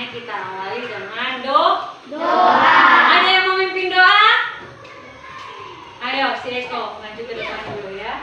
kita awali dengan doa. Ada yang mau memimpin doa? Ayo, si Eko maju ke depan dulu ya.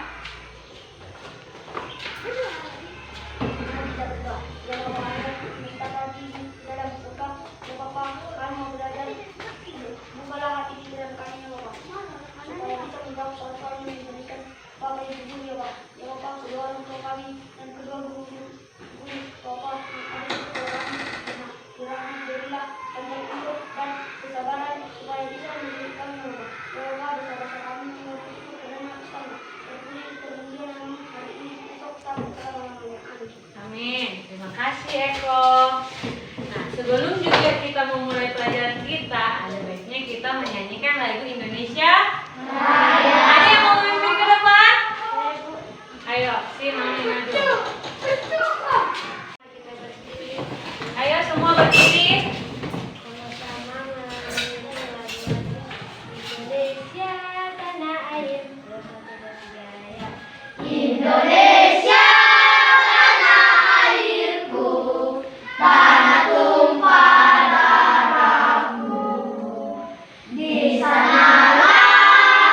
Amin. Terima kasih Eko. Nah, sebelum juga kita memulai pelajaran kita, ada baiknya kita menyanyikan lagu Indonesia Raya. Ada yang mau memimpin ke depan? Ayo, si Mami maju. Ayo semua berdiri. Indonesia tanah air, Indonesia tanah airku, tanah tumpah darahku. Di sanalah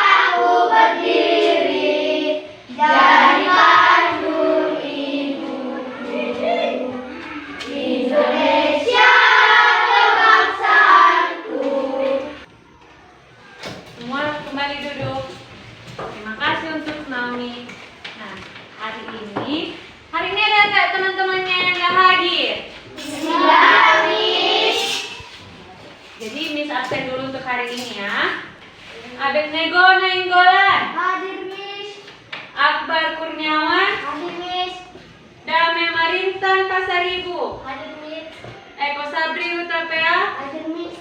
aku berdiri, jadikan nur ibuku. Indonesia kebangsaanku. Semua kembali duduk. Terima kasih untuk Naomi. Nah, hari ini ada nggak teman-temannya yang nggak hadir? Siap, Miss. Jadi Miss absen dulu untuk hari ini ya. Abednego Nainggolan, Hadir, Miss. Akbar Kurniawan, Hadir, Miss. Dame Marintan Pasaribu, Hadir, Miss. Eko Sabri Utapea. Hadir, Miss.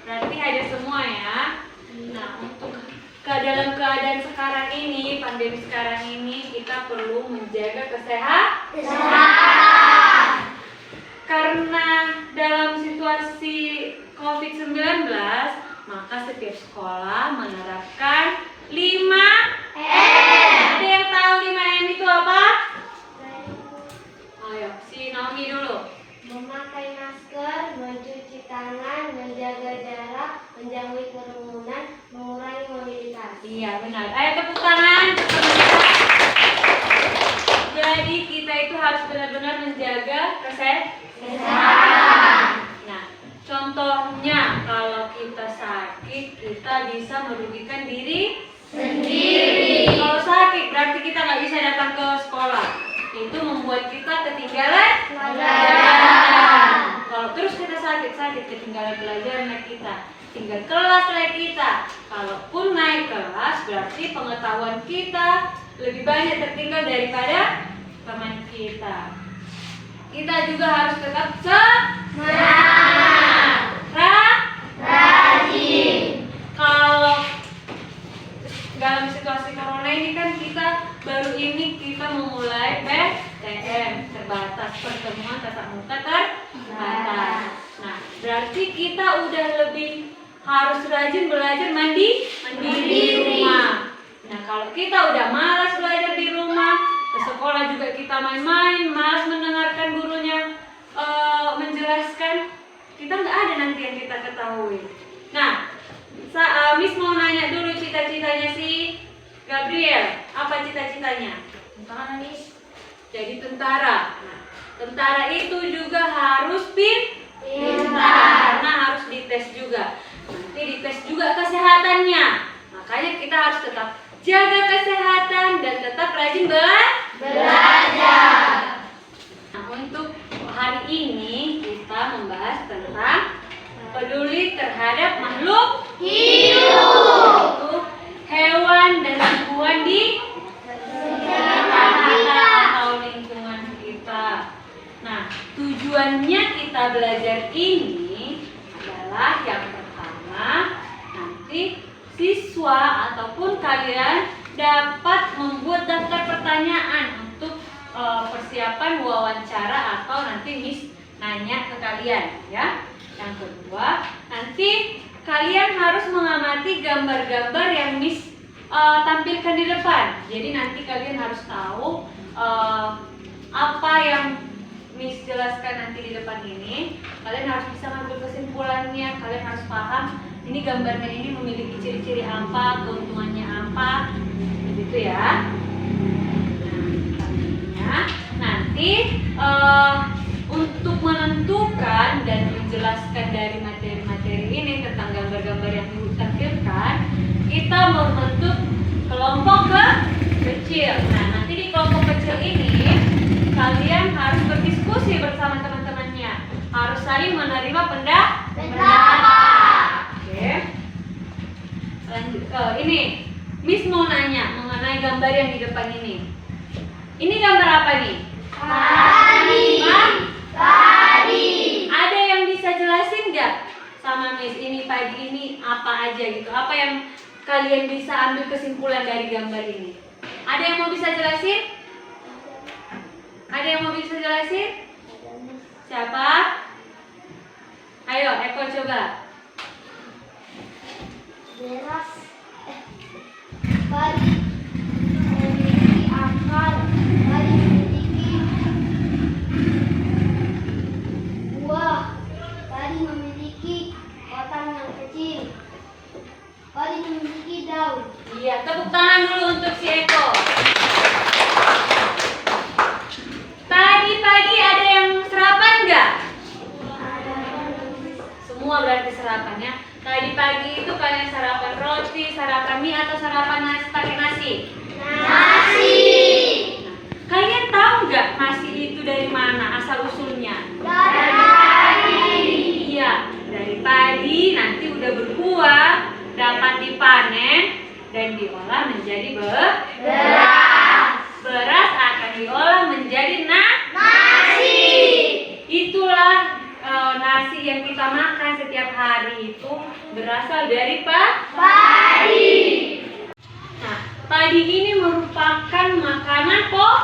Berarti hadir semua ya. Nah, untuk dalam keadaan sekarang ini, pandemi sekarang ini, kita perlu menjaga kesehatan. Karena dalam situasi COVID-19, maka setiap sekolah menerapkan 5M. Ada yang tahu 5M itu apa? Ayo, si Naomi dulu. Memakai masker, mencuci tangan, menjaga jarak, menjauhi kerumunan, mengurangi mobilitas. Iya benar. Ayo tepuk tangan. Jadi kita itu harus benar-benar menjaga kesehatan. Nah, contohnya kalau kita sakit, kita bisa merugikan diri sendiri. Kalau sakit berarti kita nggak bisa datang ke sekolah. Itu membuat kita ketinggalan pelajaran. Kalau terus kita sakit ketinggalan pelajaran kita. Tinggal kelas lagi kita. Kalaupun naik kelas berarti pengetahuan kita lebih banyak tertinggal daripada teman kita. Kita juga harus tetap semangat. Rajin. Kalau dalam situasi corona ini kan kita baru ini kita memulai PTM terbatas, pertemuan tatap muka terbatas. Nah, berarti kita udah lebih harus rajin belajar mandiri di rumah. Nah, kalau kita udah malas belajar di rumah, ke sekolah juga kita main-main, malas mendengarkan gurunya menjelaskan, kita nggak ada nanti yang kita ketahui. Nah, Miss mau nanya dulu cita-citanya si Gabriel. Apa cita-citanya? Tentara, Miss. Jadi tentara. Nah, tentara itu juga harus Pintar. karena harus dites juga. Nanti dites juga kesehatannya. Makanya kita harus tetap jaga kesehatan dan tetap rajin Belajar. Nah, untuk hari ini kita membahas tentang peduli terhadap makhluk Hidup. yaitu hewan dan tumbuhan di sekitar kita atau lingkungan kita. Nah, tujuannya kita belajar ini adalah yang pertama, nanti siswa ataupun kalian dapat membuat daftar pertanyaan untuk persiapan wawancara atau nanti Miss nanya ke kalian ya. Yang kedua, nanti kalian harus mengamati gambar-gambar yang Miss tampilkan di depan. Jadi nanti kalian harus tahu apa yang Miss jelaskan nanti di depan ini. Kalian harus bisa ngambil kesimpulannya. Kalian harus paham ini gambarnya ini memiliki ciri-ciri apa, keuntungannya apa, begitu ya. Nah, nanti untuk menentukan dan menjelaskan dari materi-materi ini tentang gambar-gambar yang ditampilkan, kita membentuk kelompok kecil. Nah, nanti di kelompok kecil ini kalian harus berdiskusi bersama teman-temannya, harus saling menerima pendapat. Oke. Lanjut. Ini Miss mau nanya mengenai gambar yang di depan ini. Ini gambar apa nih? Padi. Ada yang bisa jelasin nggak sama Miss ini padi ini apa aja gitu? Apa yang kalian bisa ambil kesimpulan dari gambar ini? Ada yang mau bisa jelasin? Ada yang mau bisa jelasin? Siapa? Ayo, Eko coba. Beras. Padi memiliki akar. Padi memiliki buah. Padi memiliki batang yang kecil. Padi memiliki daun. Iya, tepuk tangan dulu untuk si Eko. Pagi-pagi ada yang sarapan nggak? Semua berarti sarapan ya. Tadi pagi itu kalian sarapan roti, sarapan mie atau sarapan nasi pakai nasi? Nasi. Nah, kalian tahu nggak nasi itu dari mana asal usulnya? Dari padi. Iya, dari padi nanti udah berbuah, dapat dipanen dan diolah menjadi beras. Beras akan diolah menjadi nasi. Itulah nasi yang kita makan setiap hari itu berasal dari padi. Nah, padi ini merupakan makanan pokok.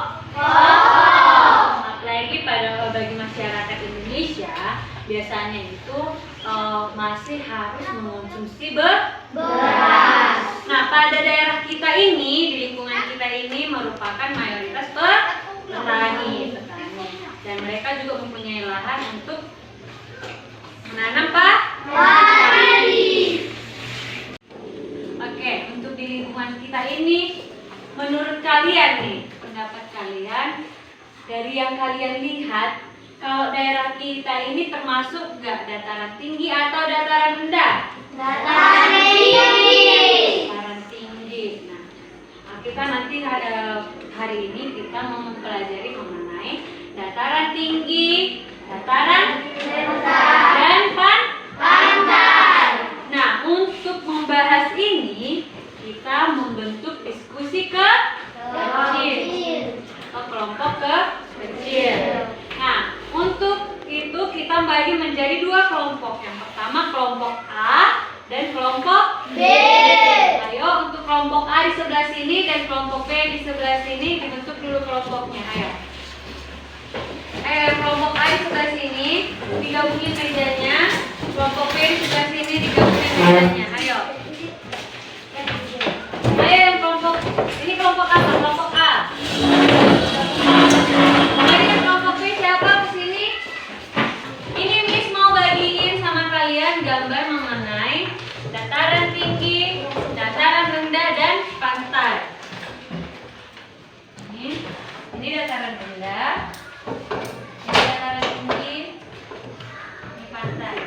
Apalagi bagi masyarakat Indonesia, biasanya itu masih harus mengonsumsi beras. Nah, pada daerah kita ini, di lingkungan kita ini merupakan mayoritas petani. Dan mereka juga mempunyai lahan untuk menanam padi. Oke, untuk di lingkungan kita ini, menurut kalian nih, pendapat kalian dari yang kalian lihat, kalau daerah kita ini termasuk nggak dataran tinggi atau dataran rendah? Dataran tinggi. Dataran tinggi. Nah, kita nanti hari ini kita mau mempelajari mengenai dataran tinggi, dataran Rendah. dan Pantai. Nah, untuk membahas ini kita membentuk diskusi kecil atau kelompok kecil. Nah, untuk itu kita bagi menjadi dua kelompok. Yang pertama kelompok A dan kelompok B. Ayo, untuk kelompok A di sebelah sini dan kelompok B di sebelah sini dibentuk dulu kelompoknya. Ayo. Kelompok A di sebelah sini digabungin mejanya. Kelompok B di sebelah sini digabungin mejanya. Ayo. Ayo yang kelompok ini kelompok apa? Kelompok A. Ayo yang kelompok B siapa kesini? Ini Miss mau bagiin sama kalian gambar mengenai dataran tinggi, dataran rendah dan pantai. Ini dataran rendah. Ini dataran tinggi, ini pantai.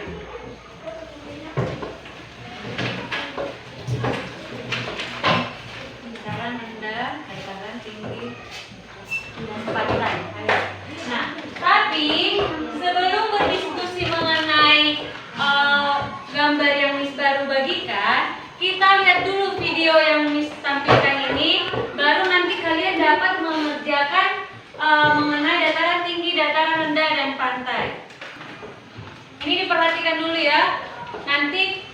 Dataran rendah, dataran tinggi, dan pantai. Ayo. Nah, tapi sebelum berdiskusi mengenai gambar yang Miss baru bagikan, kita lihat dulu video yang Miss tampilkan ini, baru nanti kalian dapat mengerjakan mengenai dataran tinggi, dataran rendah, dan pantai. Ini diperhatikan dulu ya. Nanti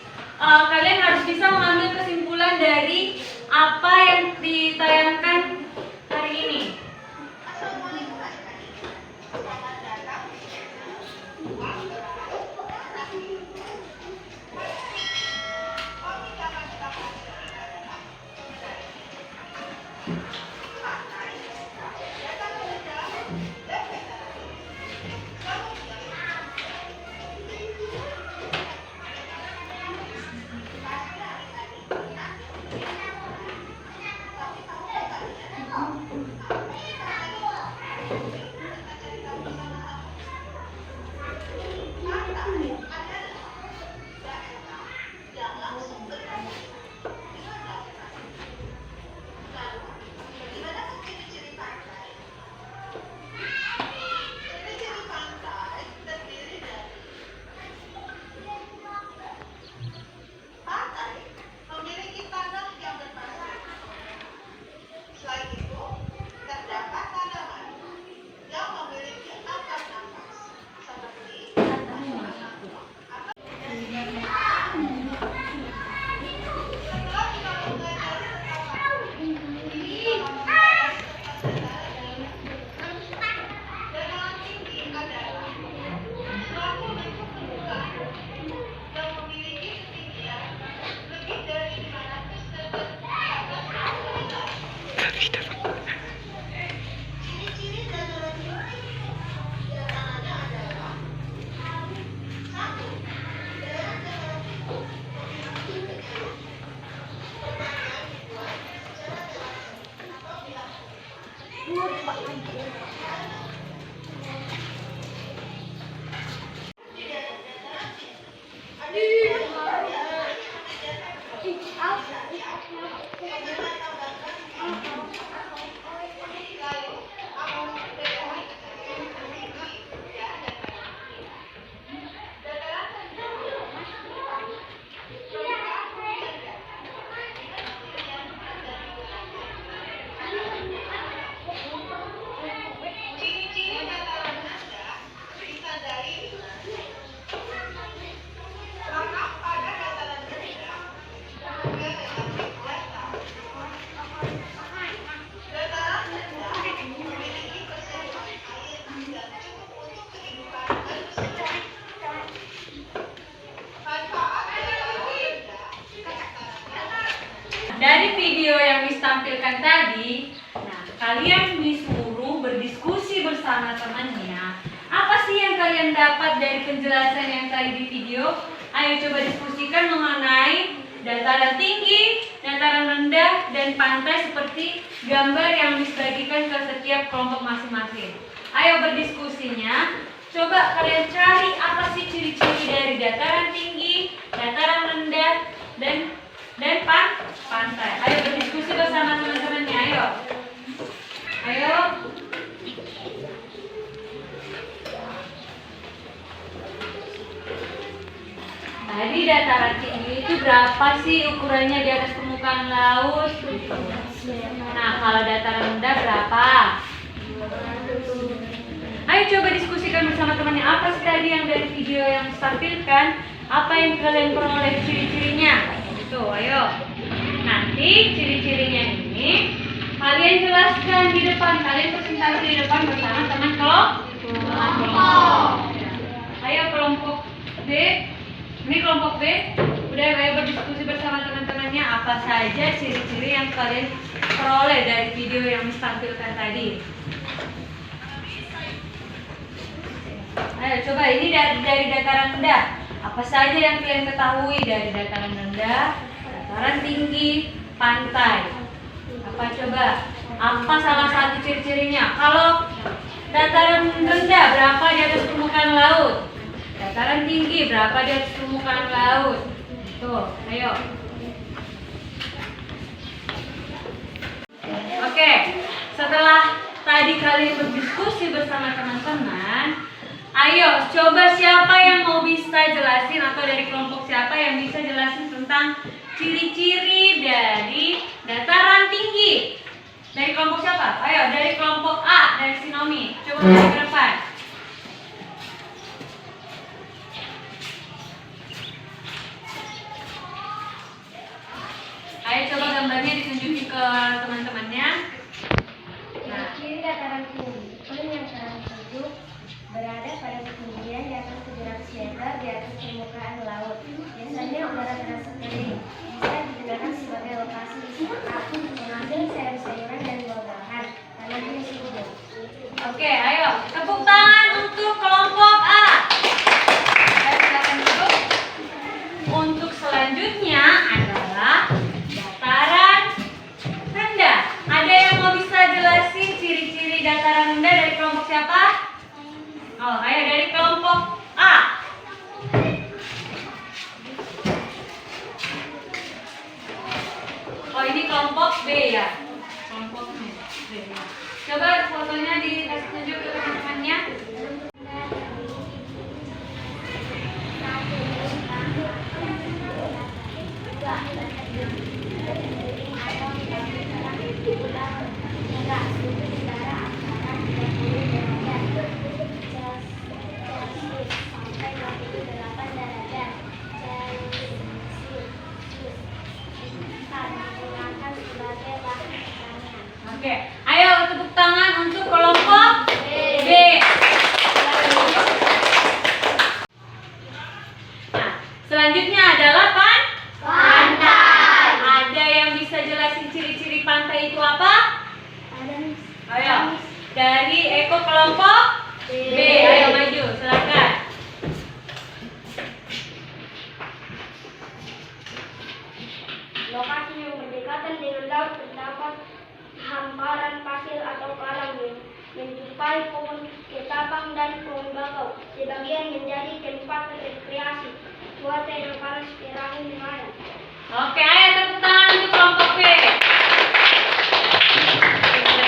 kalian harus bisa mengambil kesimpulan dari apa yang ditayangkan hari ini. tampilkan tadi, nah kalian disuruh berdiskusi bersama temannya. Apa sih yang kalian dapat dari penjelasan yang tadi di video? Ayo coba diskusikan mengenai dataran tinggi, dataran rendah, dan pantai seperti gambar yang dibagikan ke setiap kelompok masing-masing. Ayo berdiskusinya. Coba kalian cari apa sih ciri-ciri dari dataran tinggi, dataran rendah, dan pantai. Ayo berdiskusi bersama teman-temannya. Ayo. Ayo. Tadi dataran tinggi itu berapa sih ukurannya di atas permukaan laut? Nah, kalau dataran rendah berapa? Ayo coba diskusikan bersama temannya. Apa sih tadi yang dari video yang ditampilkan? Apa yang kalian peroleh ciri-cirinya? Tuh, ayo. Nanti ciri-cirinya ini kalian jelaskan di depan. Kalian presentasi di depan bersama teman kelompok. Ayo kelompok B. Ini kelompok B. Udah, ayo berdiskusi bersama teman-temannya. Apa saja ciri-ciri yang kalian peroleh dari video yang ditampilkan tadi? Ayo coba, ini dari dataran rendah. Apa saja yang kalian ketahui dari dataran rendah, dataran tinggi, pantai? Apa coba? Apa salah satu ciri-cirinya? Kalau dataran rendah berapa di atas permukaan laut? Dataran tinggi berapa di atas permukaan laut? Tuh, ayo. Oke, setelah tadi kalian berdiskusi bersama teman-teman, ayo coba siapa yang mau bisa jelasin, atau dari kelompok siapa yang bisa jelasin tentang ciri-ciri dari dataran tinggi? Dari kelompok siapa? Ayo, dari kelompok A, dari Sinomi. Coba maju ke depan. Ayo coba gambarnya ditunjukin ke teman-temannya. Ciri dataran tinggi. Puing yang tertuju berada pada ketinggian di atas 700 meter di atas permukaan laut. Biasanya udara terasa kering. Bisa digunakan sebagai lokasi wisata, mengambil sayur-sayuran dan buah-buahan. Tanahnya subur. Oke, ayo tepuk tangan untuk kelompok A. Ayo silakan duduk. Untuk selanjutnya adalah dataran rendah. Ada yang mau bisa jelasin ciri-ciri dataran rendah dari kelompok siapa? Oh, ayo dari kelompok A. Oh, ini kelompok B ya. Kelompok B. Coba fotonya dikasih tunjuk ke teman-temannya. Oke, ayo tepuk tangan untuk kelompok B. Nah, selanjutnya adalah pantai. Ada yang bisa jelasin ciri-ciri pantai itu apa? Ayo, dari Eko kelompok B. Ayo maju, silakan. Lokasi yang berdekatan dengan laut terdapat hamparan pasir atau karang yang menyerupai pohon ketapang dan pohon bakau. Sebagian menjadi tempat rekreasi. Cuaca yang panas terakhir lumayan. Oke, ayo tepuk tangan untuk kelompok B.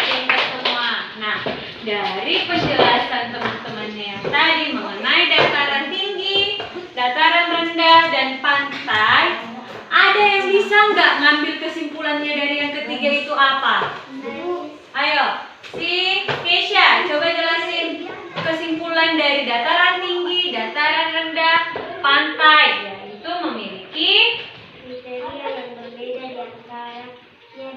Pindah semua. Nah, dari penjelasan teman-temannya yang tadi mengenai dataran tinggi, dataran rendah, dan pantai, ada yang bisa nggak ngambil kesimpulannya dari yang ketiga itu apa? Ayo, si Keisha, coba jelasin kesimpulan dari dataran tinggi, dataran rendah, pantai. Yaitu memiliki Kriteria yang berbeda di antaranya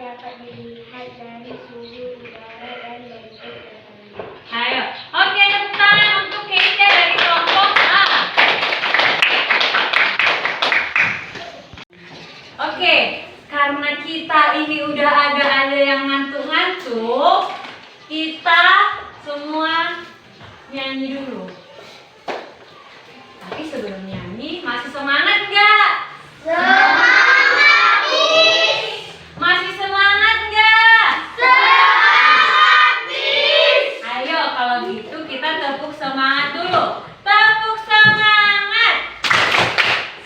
dapat dilihat dari suhu udara dan bentuk datanya. Ayo, oke, tepuk tangan untuk Keisha dari kelompok A. Oke, karena kita ini udah agak ada yang ngantuk-ngantuk, kita semua nyanyi dulu. Tapi sebelum nyanyi, masih semangat nggak? Semangat, Miss. Masih semangat nggak? Semangat, Miss. Ayo kalau gitu kita tepuk semangat dulu. Tepuk semangat.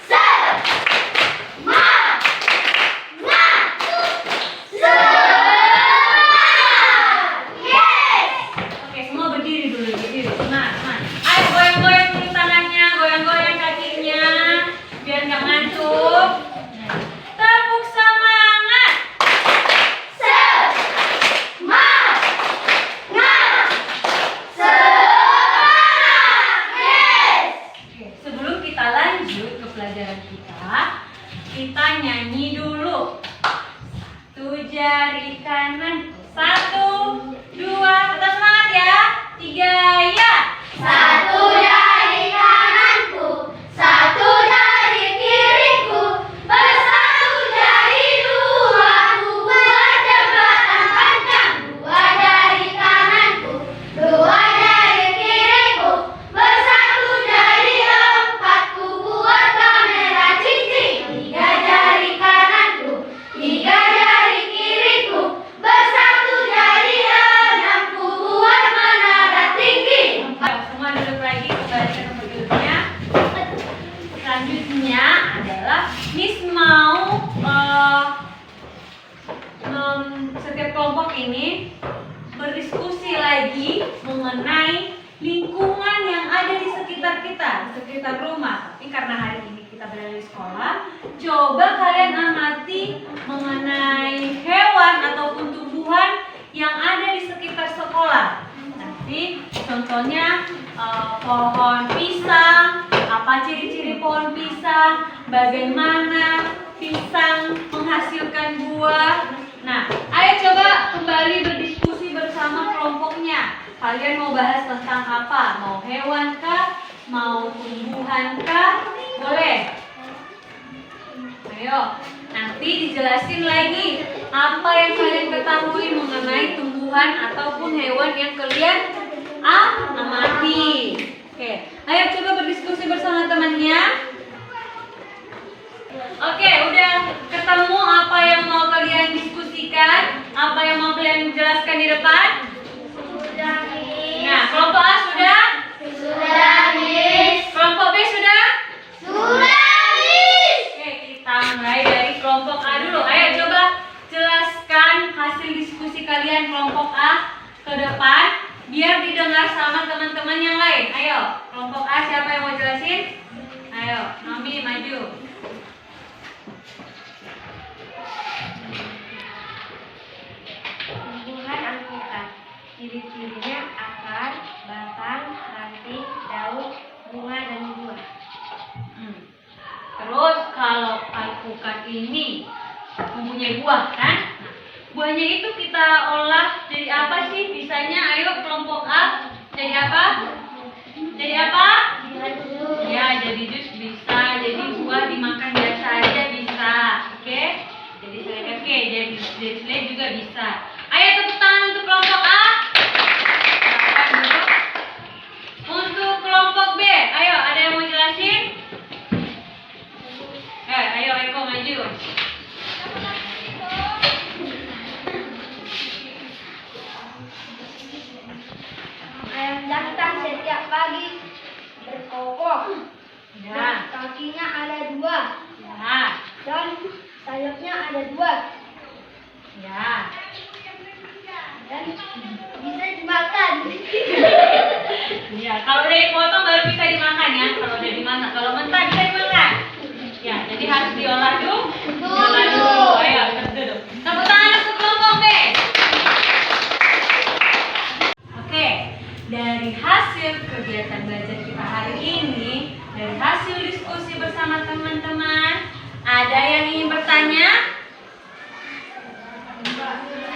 Semangat. Yes. Oke, semua berdiri dulu, berdiri. Semangat. Ayo goyang-goyang dulu tangannya, goyang-goyang kakinya, biar nggak ngantuk. Tepuk semangat. Semangat. Yes. Oke, sebelum kita lanjut ke pelajaran kita nyanyi dulu. Satu jari kanan, 1, 2, tetap semangat ya. 3, ya. Satu jari kananku, satu jari kiriku, bersatu jari dua, buat jembatan panjang. Dua jari kananku, dua jari kiriku, bersatu jari empat, ku buat kamera cincin. Tiga jari kananku, tiga jari kiriku, bersatu jari enam, ku buat menara tinggi. Semua duduk lagi, kembali ke tempat duduknya. Selanjutnya adalah Miss mau setiap kelompok ini berdiskusi lagi mengenai lingkungan yang ada di sekitar kita, di sekitar rumah. Tapi karena hari ini kita berada di sekolah, coba kalian amati mengenai hewan ataupun tumbuhan yang ada di sekitar sekolah. Nanti contohnya pohon pisang, apa ciri-ciri pohon pisang, bagaimana pisang menghasilkan buah. Nah, ayo coba kembali berdiskusi bersama kelompoknya. Kalian mau bahas tentang apa? Mau hewan kah? Mau tumbuhan kah? Boleh? Ayo, nanti dijelasin lagi apa yang kalian ketahui mengenai tumbuhan ataupun hewan yang kalian amati. Oke, ayo coba berdiskusi bersama temannya. Oke, udah ketemu apa yang mau kalian diskusikan? Apa yang mau kalian jelaskan di depan? Sudah, Miss. Nah, kelompok A sudah? Sudah, Miss. Kelompok B sudah? Sudah, Miss. Oke, kita mulai dari kelompok A dulu. Ayo coba jelaskan hasil diskusi kalian kelompok A ke depan biar didengar sama teman-teman yang lain. Ayo, kelompok A siapa yang mau jelasin? Ayo, Nomi maju. Tumbuhan alpukat. Ciri-cirinya akar, batang, ranting, daun, bunga, dan buah. Terus kalau alpukat ini mempunyai buah kan? Nah, buahnya itu kita olah jadi apa sih? Bisanya ayo kelompok A jadi apa? Jadi apa? Ya, jadi jus bisa, jadi buah dimakan biasa aja bisa. Oke? Jadi selai jadi selai juga bisa. Ayo tepuk tangan untuk kelompok A. Silakan duduk. Untuk kelompok B, ayo ada yang mau jelasin? Ayo Eko maju. Ayam jantan setiap pagi berkokok. Ya. Kakinya ada dua Ya. dan sayapnya ada dua Ya. dan bisa dimakan. Ya, kalau udah dipotong baru bisa dimakan ya. Kalau udah dimasak, kalau mentah bisa dimakan. Ya, jadi harus diolah dulu. Diolah dulu. Ayo, duduk. Tepuk tangan untuk kelompok B. Oke, dari hasil kegiatan belajar kita hari ini, dari hasil diskusi bersama teman-teman, ada yang ingin bertanya?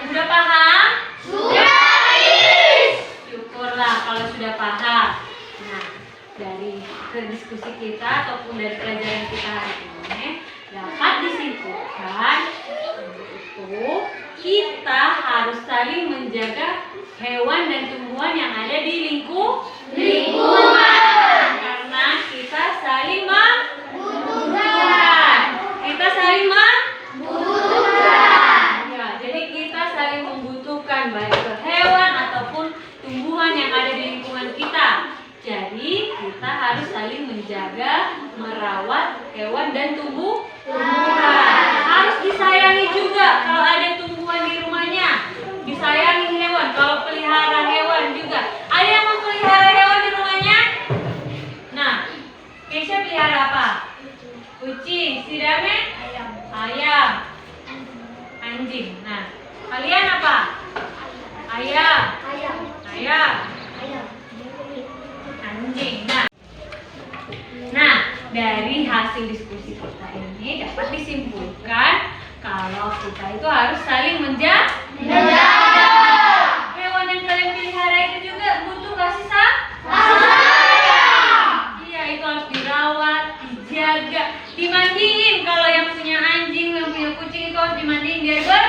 Sudah paham? Sudah, Miss. Syukurlah kalau sudah paham. Nah, dari diskusi kita ataupun dari pelajaran kita hari ini dapat disimpulkan saling menjaga hewan dan tumbuhan yang ada di lingkungan. Karena kita saling membutuhkan. Kita saling membutuhkan. Ya, jadi kita saling membutuhkan baik ke hewan ataupun tumbuhan yang ada di lingkungan kita. Jadi kita harus saling menjaga, merawat hewan dan tumbuhan. Harus disayangi juga kalau ada tumbuhan di rumahnya. Disayangi hewan. Kalau pelihara hewan juga. Ada yang memelihara hewan di rumahnya? Nah, Keisha pelihara apa? Kucing. Si Dame? Ayam. Anjing. Nah, kalian apa? Ayam. Anjing. Nah, dari hasil diskusi kita ini dapat disimpulkan kalau kita itu harus saling menjaga. Hewan yang kalian pelihara itu juga butuh kasih sayang. Iya, itu harus dirawat, dijaga, dimandiin. Kalau yang punya anjing, yang punya kucing itu harus dimandiin biar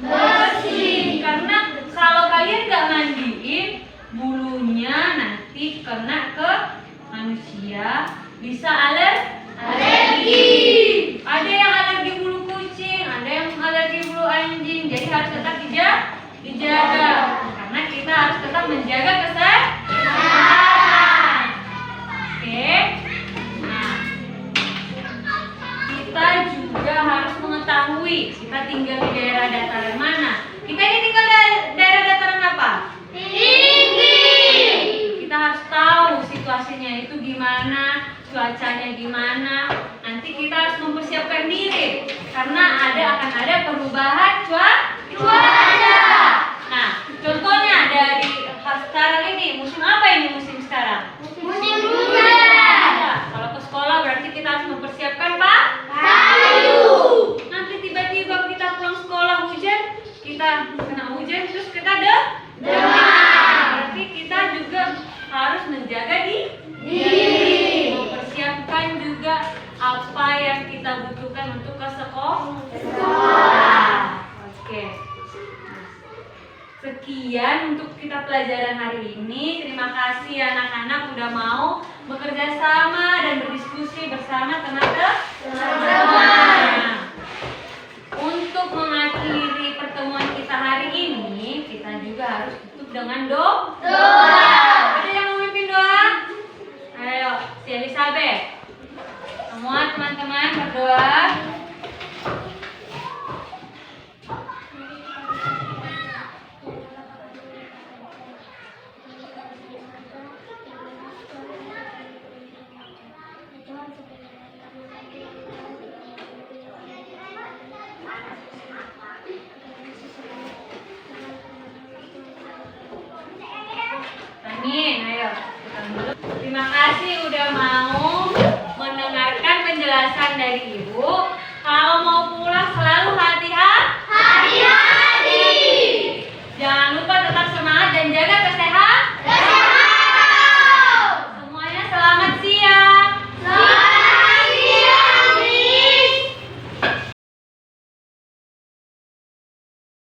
bersih. Karena kalau kalian nggak mandiin, bulunya nanti kena ke manusia, bisa alergi. Ada yang alergi bulu kucing, ada yang alergi bulu anjing. Jadi harus tetap dijaga. Karena kita harus tetap menjaga kesehatan. Oke. Nah, kita juga harus mengetahui kita tinggal di daerah dataran mana. Kita ini tinggal di daerah dataran apa? Tinggi. Kita harus tahu situasinya itu gimana, cuacanya gimana. Nanti kita harus mempersiapkan diri karena akan ada perubahan cuaca. Nah, contohnya dari sekarang ini, musim apa ini musim sekarang? Musim hujan. Ya, kalau ke sekolah berarti kita harus mempersiapkan payung. Nanti tiba-tiba kita pulang sekolah hujan, kita kena hujan terus kita demam. Berarti kita juga harus menjaga diri. Mempersiapkan juga apa yang kita butuhkan untuk ke sekolah. Oke. Sekian untuk kita pelajaran hari ini. Terima kasih anak-anak udah mau bekerja sama dan berdiskusi bersama teman-teman. Untuk mengakhiri pertemuan kita hari ini, kita juga harus tutup dengan doa. Ada yang mau mimpin doa? Ayo, si Elizabeth. Semua teman-teman berdoa. Amin. Ayo. Terima kasih udah mau mendengarkan penjelasan dari Ibu. Kalau mau pulang selalu hati-hati. Jangan lupa tetap semangat dan jaga kesehatan.